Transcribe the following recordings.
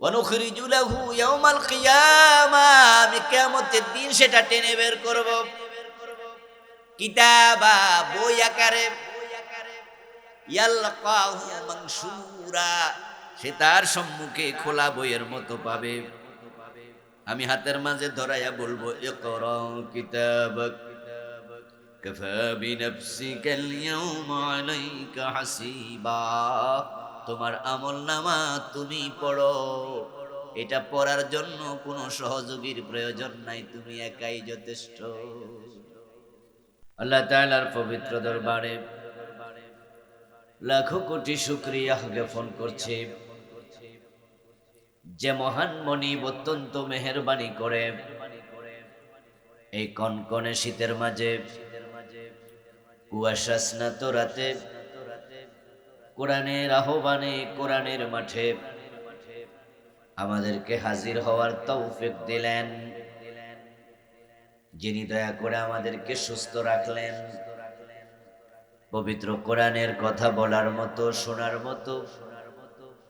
ওয়া নুখরিজু লাহু ইয়াওমাল কিয়ামাহ, আমি কিয়ামতের দিন সেটা টেনে বের করব কিতাবা, বই আকারে, ইয়ালকাহু মানসুরা, সে তার সম্মুখে খোলা বইয়ের মতো পাবে। আমি হাতের মাঝে ধরাইয়া বলবো, ইকরা কিতাবাক কাফা বিনাফসিকাল ইয়াওমা আলাইকা হাসিবা, তোমার আমলনামা তুমি পড়ো। এটা পড়ার জন্য কোনো সহযোগীর প্রয়োজন নাই, তুমি একাই যথেষ্ট। আল্লাহ তাআলার পবিত্র দরবারে লাখো কোটি শুকরিয়া জ্ঞাপন করছি, যে মহান মনিব অত্যন্ত মেহেরবানি করে এই কনকনে শীতের মাঝে, কুয়াশা স্নাত রাতে, কোরআনের আহ্বানে, কোরআনের মাঠে আমাদেরকে হাজির হওয়ার তৌফিক দিলেন, যিনি দয়া করে আমাদেরকে সুস্থ রাখলেন, পবিত্র কোরআনের কথা বলার মতো, শোনার মতো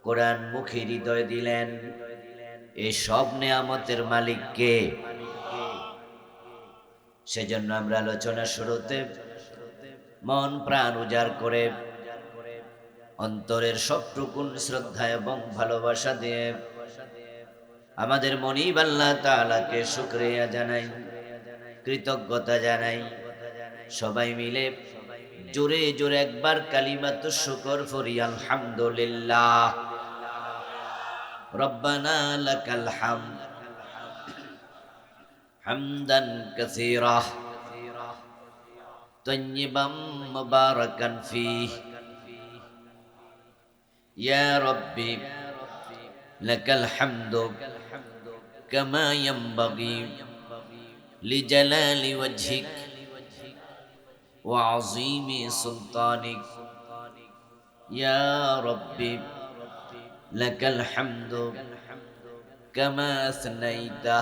কোরআন মুখী হৃদয় দিলেন। এই সব নেয়ামতের মালিক কে? সেজন্য আমরা আলোচনা শুরুতে মন প্রাণ উজাড় করে অন্তরের সবটুকুন শ্রদ্ধা এবং ভালোবাসা দিয়ে আমাদের মনিব আল্লাহ তাআলাকে শুকরিয়া জানাই, কৃতজ্ঞতা জানাই। সবাই মিলে জোরে জোরে একবার কালিমাতুশ শুকর পড়ি, আলহামদুলিল্লাহ। রব্বানা লাকাল হামদ হামদান কাসীরা তাইয়্যিবাম মুবারাকান ফীহ, ইয়া রাব্বি লাকাল হামদু কামা ইয়ানবাগি লিজালালি ওয়াজহিক ওয়া আযীমি সুলতানিক, ইয়া রাব্বি লাকাল হামদু কামা আসনাইতা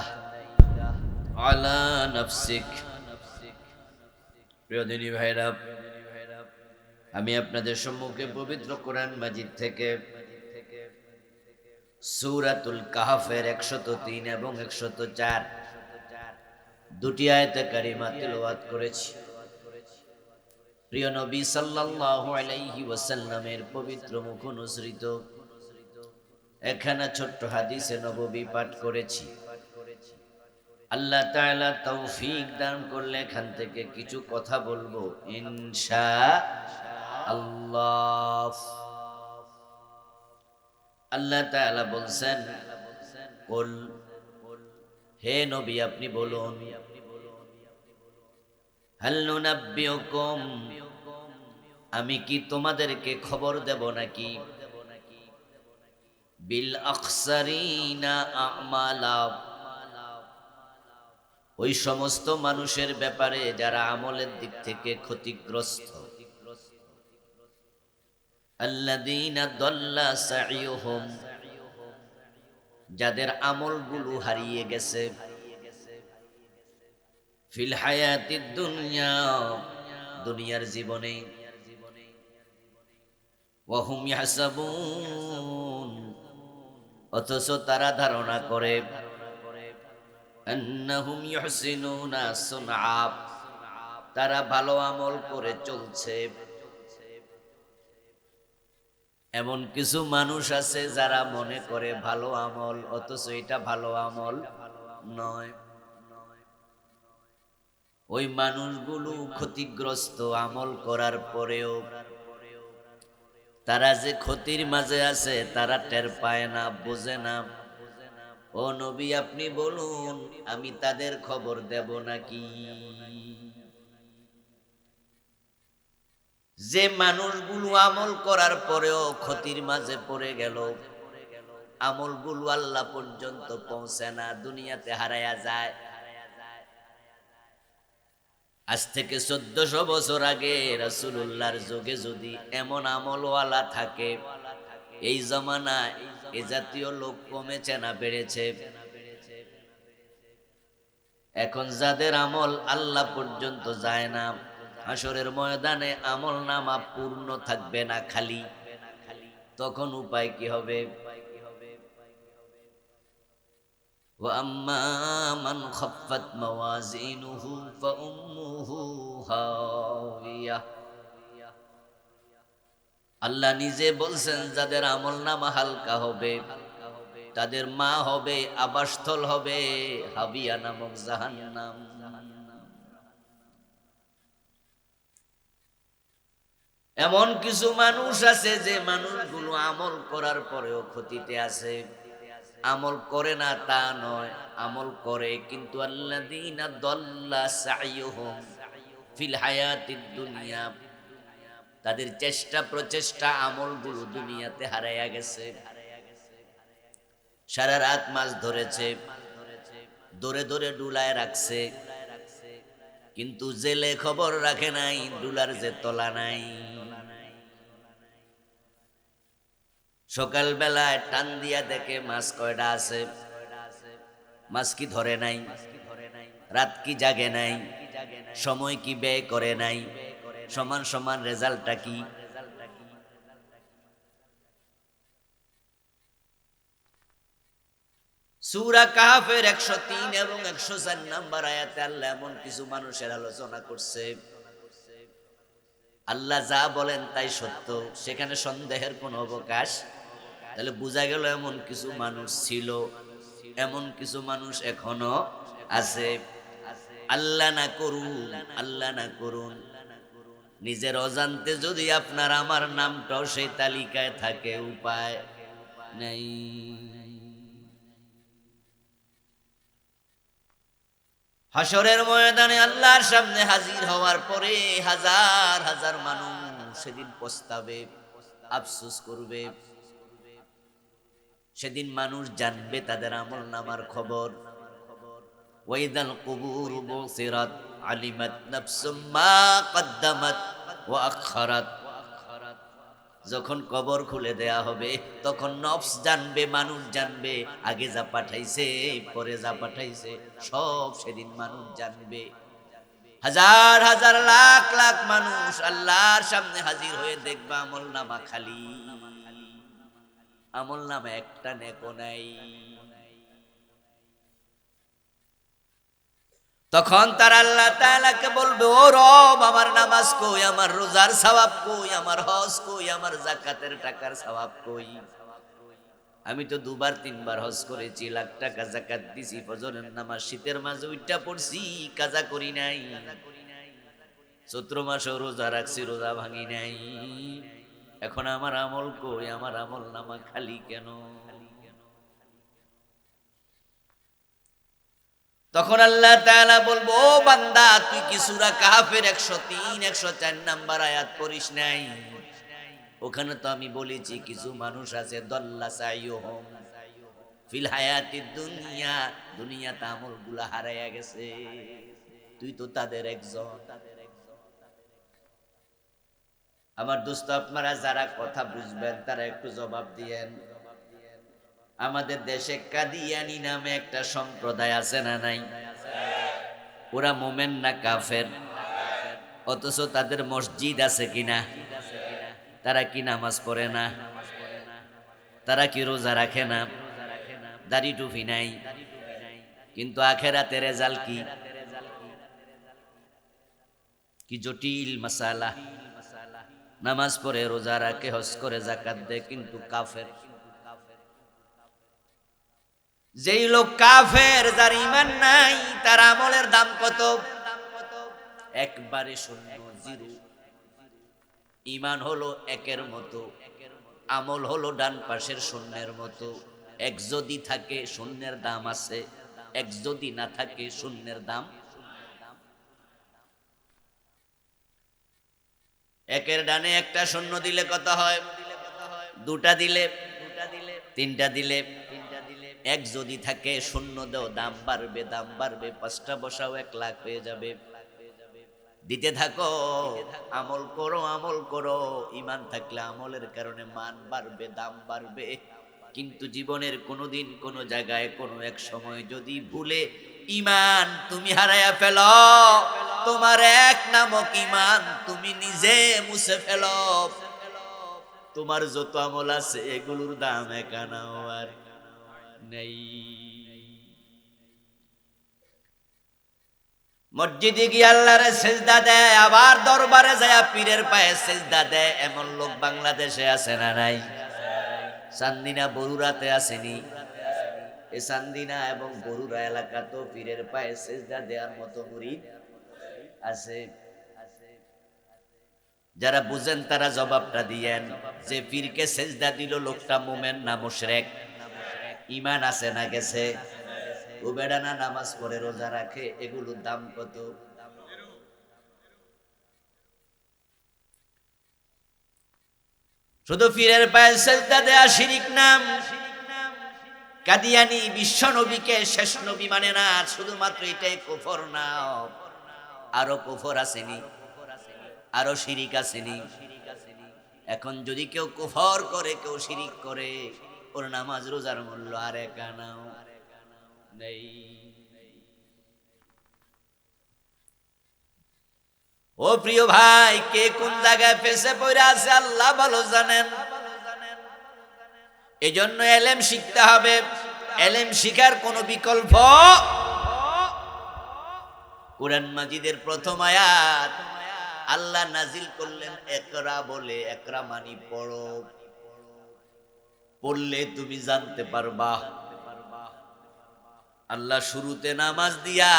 আলা নাফসিক। প্রিয় দিনী ভাইরা, আমি আপনাদের সম্মুখে পবিত্র কোরআন মাজিদ থেকে সূরাতুল কাহফের 103 এবং 104 দুটি আয়াতে কারিমা তিলাওয়াত করেছি। প্রিয় নবী সাল্লাল্লাহু আলাইহি ওয়াসাল্লামের পবিত্র মুখ অনুসৃত একখানা ছোট্ট হাদিসে নববী পাঠ করেছি। আল্লাহ তাআলা তৌফিক দান করলে এখান থেকে কিছু কথা বলবো ইনশাআল্লাহ। আল্লাহ তাআলা বলছেন, কুল, হে নবী আপনি বলুন, হাল নুনাব্বিউকুম, আমি কি তোমাদেরকে খবর দেব নাকি, বিল আখসারিনা আমালা, ওই সমস্ত মানুষের ব্যাপারে যারা আমলের দিক থেকে ক্ষতিগ্রস্ত, আল্লাযীনা দাল্লা সাইয়ুহুম, যাদের আমলগুলো হারিয়ে গেছে, ফিল হায়াতিদ দুনিয়া, দুনিয়ার জীবনে, ওয়া হুম ইয়াহসাবুন, অথচ তারা ধারণা করে, আন্নাহুম ইউহসিনুনা সুনআ, তারা ভালো আমল করে চলছে। এমন কিছু মানুষ আছে যারা মনে করে ভালো আমল, অথচ এটা ভালো আমল নয়। ওই মানুষগুলো ক্ষতিগ্রস্ত, আমল করার পরেও তারা যে ক্ষতির মাঝে আছে তারা টের পায় না, বোঝে না। ও নবী আপনি বলুন, আমি তাদের খবর দেব নাকি, যে মানুষগুলো আমল করার পরেও ক্ষতির মাঝে পড়ে গেল, আমলগুলো আল্লাহ পর্যন্ত পৌঁছে না, দুনিয়াতে হারায়া যায়। আজ থেকে 1400 বছর আগে রাসূলুল্লাহর যুগে যদি এমন আমলওয়ালা থাকে, এই জমানায় এ জাতীয় লোক কমেছে না বেড়েছে? এখন যাদের আমল আল্লাহ পর্যন্ত যায় না, হাসরের ময়দানে আমল নামা পূর্ণ থাকবে না, খালি। তখন উপায় কি হবে? وأما من خفت موازينه فأمه هاوية আল্লাহ নিজে বলছেন যাদের আমলনামা হালকা হবে তাদের মা হবে আবাসস্থল হবে হাবিয়া নামক জাহান্নাম। এমন কিছু মানুষ আছে যে মানুষগুলো আমল করার পরেও ক্ষতিতে আছে। আমল করে না তা নয়, আমল করে কিন্তু আল্লাযীনা দাল্লা সাইয়ুহুম ফিল হায়াতিদ দুনিয়া, তাদের চেষ্টা প্রচেষ্টা আমলগুলো দুনিয়াতে হারাইয়া গেছে। সারা রাত মাছ ধরেছে, দৌড়ে দৌড়ে ডুলায় রাখছে, কিন্তু জেলে খবর রাখে নাই ডুলার যে তলা নাই। সকাল বেলায় টান দিয়া দেখে মাছ কয়টা আছে, মাছ কি ধরে নাই, রাত কি জাগে নাই, সময় কি ব্যয় করে নাই, সমান সমান রেজাল্টটা কি। সূরা কাহফের 103 এবং 104 নম্বর আয়াতে আল্লাহ এমন কিছু মানুষের আলোচনা করছে, আল্লাহ যা বলেন তাই সত্য, সেখানে সন্দেহের কোনো অবকাশ। তাহলে বোঝা গেল এমন কিছু মানুষ ছিল, এমন কিছু মানুষ এখনো আছে। আল্লাহ না করুন, আল্লাহ না করুন, নিজের অজান্তে যদি আপনার আমার নামটাও সেই তালিকায় থাকে উপায় নেই। হাসরের ময়দানে আল্লাহর সামনে হাজির হওয়ার পরে হাজার হাজার মানুষ সেদিন পস্তাবে, আফসোস করবে। সেদিন মানুষ জানবে তাদের আমল নামার খবর। ওয়াইদাল কুবুর বুসিরাত আলিমাত নাফসুম মা কদ্দামাত ওয়া আখখারাত, যখন কবর খুলে দেয়া হবে তখন নফস জানবে, মানুষ জানবে, আগে যা পাঠাইছে পরে যা পাঠাইছে সব সেদিন মানুষ জানবে। হাজার হাজার লাখ লাখ মানুষ আল্লাহর সামনে হাজির হয়ে দেখবে আমল নামা খালি, আমল নামা একটা নেকো নাই। তখন তারা আল্লাহ তাআলাকে বলবে, ও রব, আমার নামাজ কই, আমার রোজার সওয়াব কই, আমার হজ কই, আমার যাকাতের টাকার সওয়াব কই? আমি তো দুবার তিনবার হজ করেছি, লাখ টাকা যাকাত দিছি, ফজরের নামাজ শীতের মাঝে উইঠা পড়ছি, কাজা করি নাই, চৈত্র মাসে রোজা রাখছি, রোজা ভাঙি নাই, এখন আমার আমল কই, আমার আমল নামা খালি কেন? তখন আল্লাহ তাআলা বলবো, ও বান্দা, তুই কি সূরা কাহফের 103 104 নাম্বার আয়াত পড়িস নাই? ওখানে তো আমি বলেছি কিছু মানুষ আছে দল্লা সাইয়ুহুম ফিল হায়াতিদ দুনিয়া, দুনিয়াতে আমলগুলো হারাইয়া গেছে, তুই তো তাদের একজন। আমার দোস্ত, আপনারা যারা কথা বুঝবেন তারা একটু জবাব দিয়েন। আমাদের দেশে কাদিয়ানি নামে একটা সম্প্রদায় আছে না নাই? ওরা মোমেন না কাফের? অথচ তাদের মসজিদ আছে কিনা? তারা কি নামাজ পড়ে না? তারা কি রোজা রাখে না? দাড়ি টুপি নাই, কিন্তু আখেরাতের রেজাল্ট কি? কি জটিল মাসালা। নামাজ পড়ে, রোজা রাখে, হজ করে, যাকাত দেয়, কিন্তু কাফের। যেই লোক কাফের, যার ঈমান নাই, তার আমলের দাম কত? একবারে শূন্য, জিরো। ঈমান হলো একের মতো, আমল হলো ডান পাশের শূন্যের মতো। এক যদি থাকে শূন্যের দাম আছে, এক যদি না থাকে শূন্যের দাম। একের ডানে একটা শূন্য দিলে কত হয়? দুটা দিলে, তিনটা দিলে। এক যদি থাকে শূন্য দাও, দাম বাড়বে, দাম বাড়বে, 5টা বসাও 1 লাখ হয়ে যাবে। দিতে থাকো, আমল করো, আমল করো। ঈমান থাকলে আমলের কারণে মান বাড়বে, দাম বাড়বে। কিন্তু জীবনের কোনোদিন কোনো জায়গায় কোনো এক সময় যদি ভুলে ঈমান তুমি হারায়া ফেলো, তোমার এক নামক ঈমান তুমি নিজে মুছে ফেলো, তোমার যত আমল আছে এগুলোর দাম একানাও আর নেই। মসজিদে গিয়ে আল্লাহরে সেজদা দেয়, আবার দরবারে যায় পীরের পায়ে সেজদা দেয়। এমন লোক বাংলাদেশে আছে না নাই? চান্দিনা বরুড়াতে আসেনি? এই চান্দিনা এবং বরুড়া এলাকা তো পীরের পায়ে সেজদা দেওয়ার মতো মুরিদ আছে। যারা বুঝেন তারা জবাবটা দিয়েন, যে পীরকে সেজদা দিল লোকটা মুমিন না মুশরিক? ঈমান আছে না গেছে? ও বেড়ানা নামাজ পড়ে রোজা রাখে, এগুলোর দাম কত? শুধু পীরের পায়ে সেজদা দেয়া শিরিক নাম। কাদিয়ানি বিশ্ব নবীকে শেষ নবী মানে না, শুধুমাত্র এটাই কুফর না, আরো কুফর আসেনি, আরো শিরিক আসেনি। এখন যদি কেউ কুফর করে, কেউ শিরিক করে, ওর নামাজ রোজার মূল্য আর এক আনাও নেই। ও প্রিয় ভাই, কে কোন জায়গায় ফেসে পড়ে আছে আল্লাহ ভালো জানেন। এজন্য এলেম শিখতে হবে। এলেম শিখার কোনো বিকল্প। কোরআন মাজিদের প্রথম আয়াত আল্লাহ নাজিল করলেন একরা বলে। একরা মানি পড়ো, পড়লে তুমি জানতে পারবা। আল্লাহ শুরুতে নামাজ দিয়া,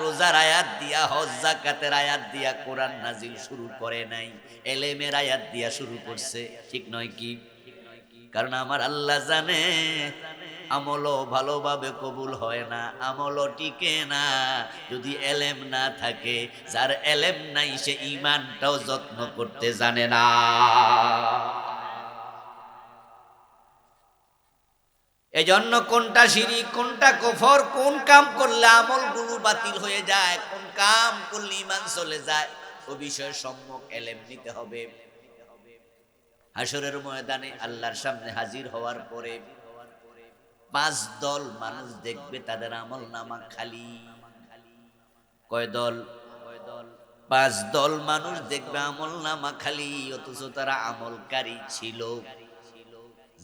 রোজার আয়াত দিয়া, হজ যাকাতের আয়াত দিয়া কোরআন নাজিল শুরু করে নাই, এলেমের আয়াত দিয়া শুরু করছে। ঠিক নয় কি? কারণ আমার আল্লাহ জানে আমলও ভালোভাবে কবুল হয় না, আমলও টিকে না যদি এলেম না থাকে। যার এলেম নাই সে ঈমানটাও যত্ন করতে জানে না। এজন্য কোনটা শিরিক, কোনটা কুফর, কোন কাম করলে আমলগুলো বাতিল হয়ে যায়, কোন কাম করলে ঈমান চলে যায়, ও বিষয়ে সম্যক এলেম নিতে হবে। হাসরের ময়দানে আল্লাহর সামনে হাজির হওয়ার পরে 5 দল মানুষ দেখবে, তাদের আমল নামা খালি। কয় দল? 5 দল মানুষ দেখবে আমল নামা খালি, অথচ তারা আমলকারী ছিল।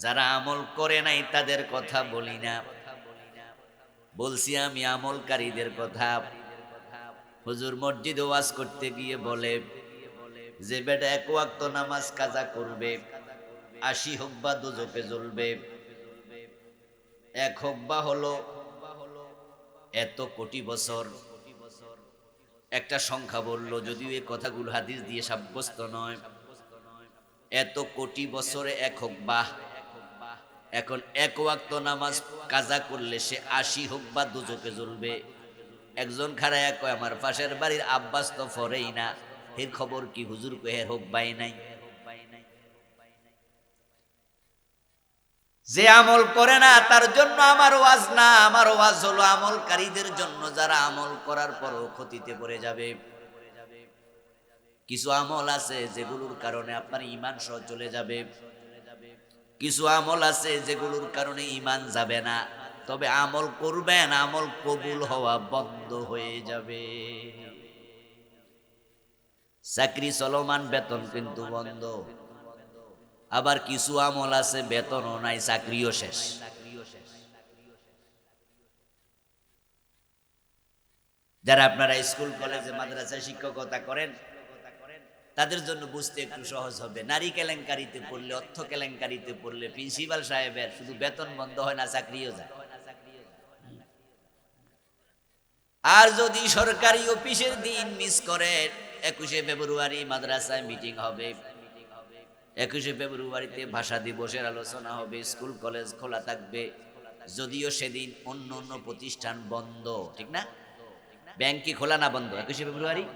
যারা আমল করে নাই তাদের কথা বলি না, বলছি আমি আমলকারীদের কথা। হুজুর মসজিদে ওয়াজ করতে গিয়ে বলে যে বেটা 1 ওয়াক্ত নামাজ কাজা করবে, 80 হোক বা দোজখে জ্বলবে। 1 হোক বা হলো এত কোটি বছর, একটা সংখ্যা বললো, যদিও এই কথাগুলো হাদিস দিয়ে সাব্যস্ত নয়। এত কোটি বছরে 1 হোক বা। এখন 1 ওয়াক্ত নামাজ কাজা করলে সে 80 হোক বা দোজখে জ্বলবে। একজন খাড়ায়া কয় আমার পাশের বাড়ির আব্বাস তো ফরেই না, এর খবর কি হুজুর? কয় এর হোক বাই নাই। যে আমল করে না তার জন্য আমার ওয়াজ না, আমার ওয়াজ হলো আমলকারীদের জন্য, যারা আমল করার পরও ক্ষতিতে পড়ে যাবে। কিছু আমল আছে যেগুলোর কারণে আপনার ঈমান সহ চলে যাবে, কিছু আমল আছে যেগুলোর কারণে ঈমান যাবে না, তবে আমল করবেন, আমল কবুল হওয়া বন্ধ হয়ে যাবে। চাকরি চলমান, বেতন কিন্তু বন্ধ। আবার কিছু আমল আছে বেতনও নাই, চাকরিও শেষ। যারা আপনারা স্কুল কলেজে মাদ্রাসায় শিক্ষকতা করেন, তাদের জন্য বুঝতে একটু সহজ হবে। নারী কেলেঙ্কারিতে পড়লে, অর্থ কেলেঙ্কারিতে পড়লে প্রিন্সিপাল সাহেবের শুধু বেতন বন্ধ হয় না, চাকরিও যায়। আর যদি সরকারি অফিসের দিন মিস করে, 21শে ফেব্রুয়ারি মাদ্রাসায় মিটিং হবে, 21শে ফেব্রুয়ারিতে ভাষা দিবসের আলোচনা হবে, স্কুল কলেজ খোলা থাকবে, যদিও সেদিন অন্য অন্য প্রতিষ্ঠান বন্ধ। ঠিক না? ব্যাংক কি খোলা না বন্ধ 21শে ফেব্রুয়ারি?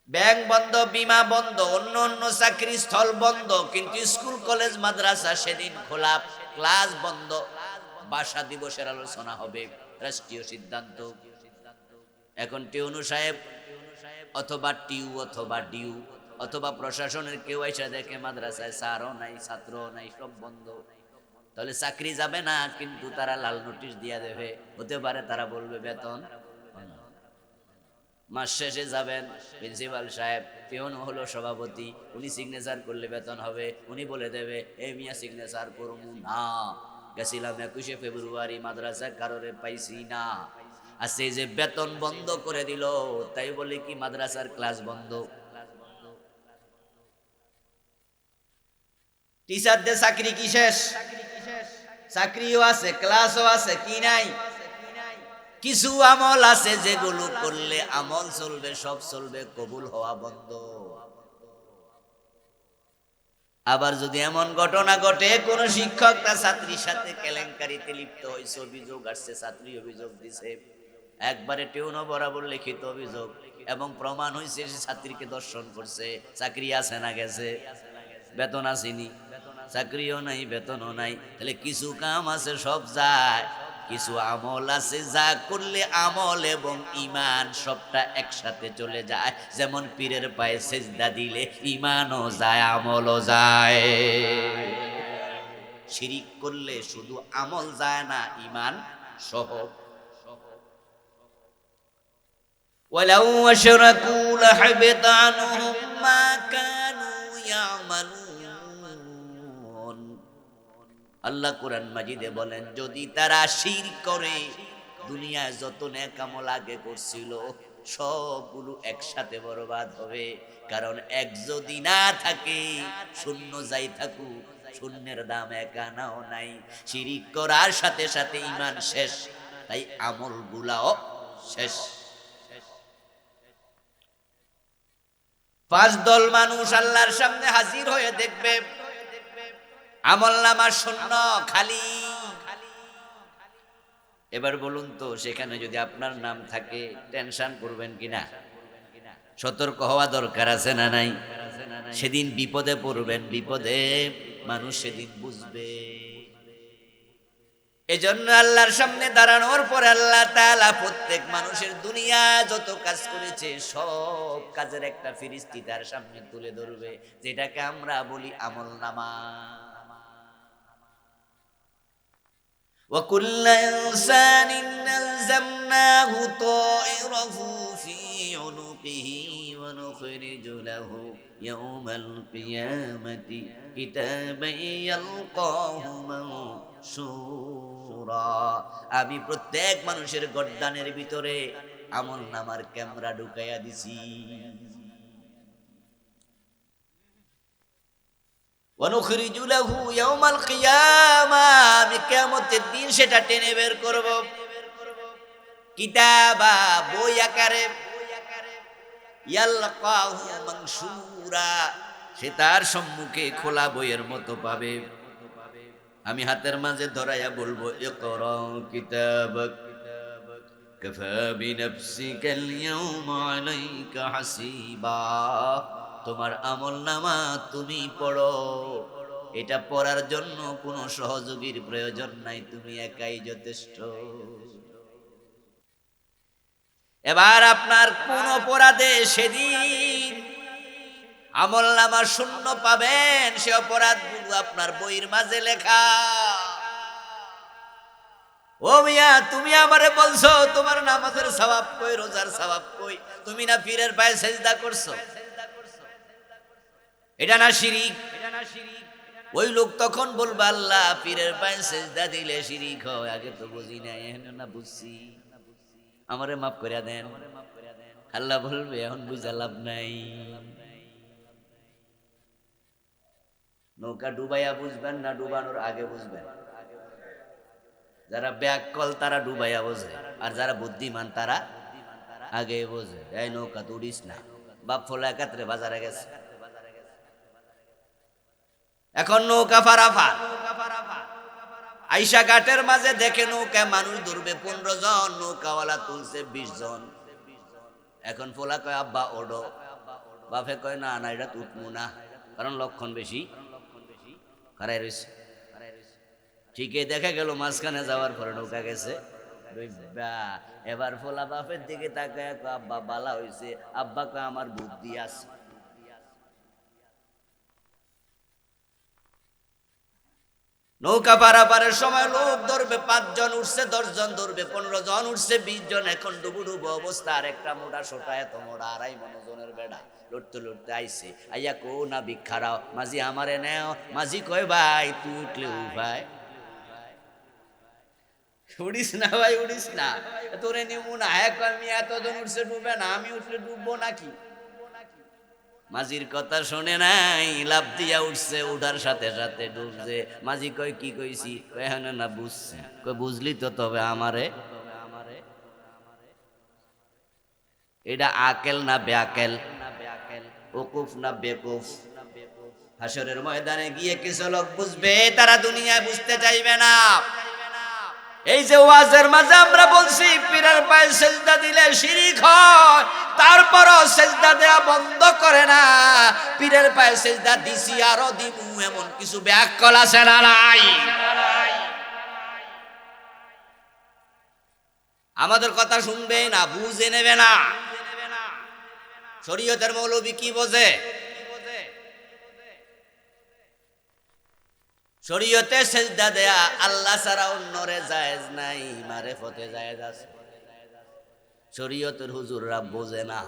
ব্যাংক বন্ধ, বিমা বন্ধ, অন্য অন্য চাকরি স্থল বন্ধ, কিন্তু স্কুল কলেজ মাদ্রাসা সেদিন খোলা, ক্লাস বন্ধ। ভাষা দিবসের আলোচনা হবে, রাষ্ট্রীয় সিদ্ধান্ত। এখন টিউনু সাহেব অথবা টিউ অথবা ডিউ অথবা প্রশাসনের কেউ এসে দেখে মাদ্রাসায় স্যারও নাই, ছাত্রও নাই, সব বন্ধ, তাহলে চাকরি যাবে না, কিন্তু তারা লাল নোটিশ দিয়ে দেবে। হতে পারে তারা বলবে বেতন। মাস শেষে যাবেন, প্রিন্সিপাল সাহেব, পিয়ন হলো সভাপতি, উনি সিগনেচার করলে বেতন হবে। উনি বলে দেবে এই মিয়া সিগনেচার করবো না, গেছিলাম 21শে ফেব্রুয়ারি মাদ্রাসা কারোরে পাইছি না। আজকে যে বেতন বন্ধ করে দিল, তাই বলে কি মাদ্রাসার ক্লাস বন্ধ? টিচারদের চাকরি কি শেষ? চাকরিও আছে, ক্লাসও আছে, কি নাই? কিছু আমল আছে যেগুলো করলে আমল চলবে, সব চলবে, কবুল হওয়া বন্ধ। আবার যদি এমন ঘটনা ঘটে কোন শিক্ষক তার ছাত্রীর সাথে কেলেঙ্কারিতে লিপ্ত হয়েছে, অভিযোগ আসছে, ছাত্রী অভিযোগ দিছে, একবারে টেউনো বরাবর লিখিত অভিযোগ এবং প্রমাণ হয়েছে সে ছাত্রীকে দর্শন করছে, চাকরি আছে না গেছে? বেতন আসেনি, চাকরিও নাই, বেতনও নাই, তাহলে কিছু কাম আছে সব যায়, কিছু আমল আছে যা করলে আমল এবং ইমান সবটা একসাথে চলে যায়। যেমন পীরের পায়ে সেজদা দিলে ইমানও যায়, আমলও যায়। শিরিক করলে শুধু আমল যায় না, ইমান সহ। ওয়ালাউ আশরাকু লাহাবিতা আনহুম মা কানু ইয়ামালুন। আল্লাহ কোরআন মাজিদে বলেন, যদি তারা শিরক করে, দুনিয়ায় যত নেক আমল আগে করছিল সবগুলো একসাথে বরবাদ হবে। কারণ এক যদি না থাকে, শূন্য যাই থাকুক, শূন্যের দাম এক আনাও নাই। শিরিক করার সাথে সাথে ঈমান শেষ, তাই আমলগুলাও শেষ। পাঁচ দল মানুষ আল্লাহর সামনে হাজির হয়ে দেখবে আমলনামা শূন্য, খালি। এবার বলুন তো, সেখানে যদি আপনার নাম থাকে টেনশন করবেন কিনা? সতর্ক হওয়া দরকার আছে না নাই? সেদিন বিপদে পড়বেন, বিপদে মানুষ সেদিন বুঝবে। এজন্য আল্লাহর সামনে দাঁড়ানোর পর আল্লাহ তাআলা প্রত্যেক মানুষের দুনিয়া যত কাজ করেছে সব কাজের একটা ফিরিস্তি তার সামনে তুলে ধরবে, যেটাকে আমরা বলি আমলনামা। وكل إنسان ألزمناه طائره في عنقه ونخرج له يوم القيامة كتابا يلقاه منشورا। আমি প্রত্যেক মানুষের গর্দানের ভিতরে আমলনামার ক্যামেরা ঢুকাইয়া দিছি। ওয়ানুখরিজু লাহু ইয়াউমাল কিয়ামা, আমি কিয়ামতের দিন সেটা টেনে বের করব কিতাবা, বই আকারে, ইয়ালকাহু মানসুরা, সে তার সম্মুখে খোলা বইয়ের মতো পাবে। আমি হাতের মাঝে ধরাইয়া বলবো, ইকরা কিতাবাক কাফা বিনাফসিকাল ইয়াউমা আলাইকা হাসিবা। তোমার আমলনামা তুমি পড়ো, এটা পড়ার জন্য কোনো সহযোগীর প্রয়োজন নাই, তুমি একাই যথেষ্ট। এবার আপনার কোন অপরাধে সেদিন আমলনামা শূন্য পাবেন, সে অপরাধগুলো আপনার বইয়ের মাঝে লেখা। ও মিয়া, তুমি আমারে বলছো তোমার নামাজের সওয়াব কই, রোজার সওয়াব কই? তুমি না পীরের পায়ে সেজদা করছো, এটা না শিরিক? ওই লোক তখন বলবে, আল্লাহ পীরের পায়ে সেজদা দিলে শিরিক হয়, আগে তো বুঝি নাই, এখন না বুঝছি, আমারে মাফ করে দেন। আল্লাহ বলবে, এখন বুঝা লাভ নাই। নৌকা ডুবাইয়া বুঝবেন না ডুবানোর আগে বুঝবেন? যারা ব্যাককল তারা ডুবাইয়া বোঝে, আর যারা বুদ্ধিমান তারা আগে বোঝে। এই নৌকা তো উড়িস না, বাপ ফলে একাত্রে বাজারে গেছে, এখন নৌকা ফারাফার। আইসা ঘাটের মাঝে দেখে নৌকা মানুষ ধরবে 15 জন, নৌকাওয়ালা তুলছে 20 জন। এখন ফোলা কয়, আব্বা ওডো। বাপে কয়, না না, এটা তুটমু না, কারণ লক্ষণ বেশি খারাই রয়েছে। ঠিকই দেখা গেল মাঝখানে যাওয়ার পরে নৌকা গেছে। এবার ফোলা বাপের দিকে তাকায়, আব্বা বালা হইছে। আব্বা কয়, আমার বুদ্ধি আছে। নৌকা পারাপারের সময় লোক ধরবে 5 জন, উঠছে 10 জন, ধরবে 15 জন, উঠছে 20 জন। এখন ডুবু ডুবু অবস্থা। আর একটা মোটা সোটা, এত মোটা 2.5 মণ ওজনের বেড়া লড়তে লড়তে আইছে। আইয়া কো না ভিক্ষারাও, মাঝি আমারে নেও। মাঝি কয়, ভাই তুই উঠলে ভাই। উড়িস না ভাই, উড়িস না, তোরে নিমু না। হ্যাঁ আমি এতজন উঠছে ডুবে না, আমি উঠলে ডুববো নাকি? মাঝির কথা শোনে নাই, লাফ দিয়া উঠছে, উঠার সাথে সাথে ডুবছে। মাঝি কয় কি কইছি? কয় হ্যাঁ না বুঝছে। কয় বুঝলি তো, তবে আমারে এটা আকেল না বেআকেল, উকুফ না বেকুফ? হাসরের ময়দানে গিয়ে কিছু লোক বুঝবে, তারা দুনিয়ায় বুঝতে চাইবে না। এই যে ওয়াজের মাঝে আমরা বলছি পীরের পায়ে সেজদা দিলে শিরক হয়, তারপরও সেজদা দেয়া বন্ধ করে না। পীরের পায়ে সেজদা দিছি আরো দিমু, এমন কিছু ব্যাকল আছে না নাই? আমাদের কথা শুনবে না, বুঝে নেবে না। শরীয়তের মৌলবী কি বোঝে? শরীয়তে সেজদা দেয়া আল্লাহ ছাড়া অন্যরে জায়েজ নাই, মারেফতে জায়েজ আছে। শরীয়তের হুজুররা বোঝে না,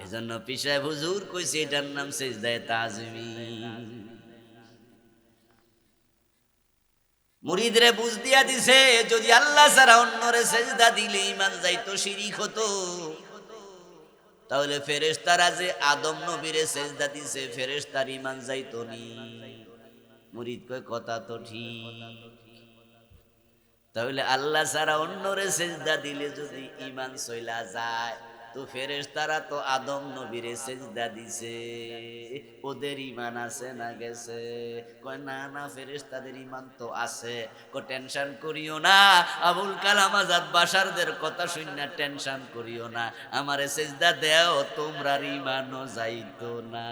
এজন্য পিসাব হুজুর কইছে এটার নাম সেজদায়ে তাজমি। মুরিদরে বুঝ দিয়া দিছে, যদি আল্লাহ ছাড়া অন্যরে সেজদা দিলে ঈমান যাইতো, শিরক হতো। তাহলে ফেরেশতারা যে আদম নবীরে সেজদা দিছে, ফেরেশতার ঈমান যাইতো নি? মুরিদ কয় কথা তো ঠিক। তাহলে আল্লাহ ছাড়া অন্যরে সেজদা দিলে যদি ঈমান চইলা যায়, তো ফেরেশতারা তো আদম নবীরে সেজদা দিছে, ওদের ঈমান আছে না গেছে? কয় না না, ফেরেশতাদের ঈমান তো আছে। কয় টেনশন করিও না, আবুল কালাম আজাদ বাশারদের কথা শুননা টেনশন করিও না, আমারে সেজদা দেও, তোমরা ঈমানও যাইতো না।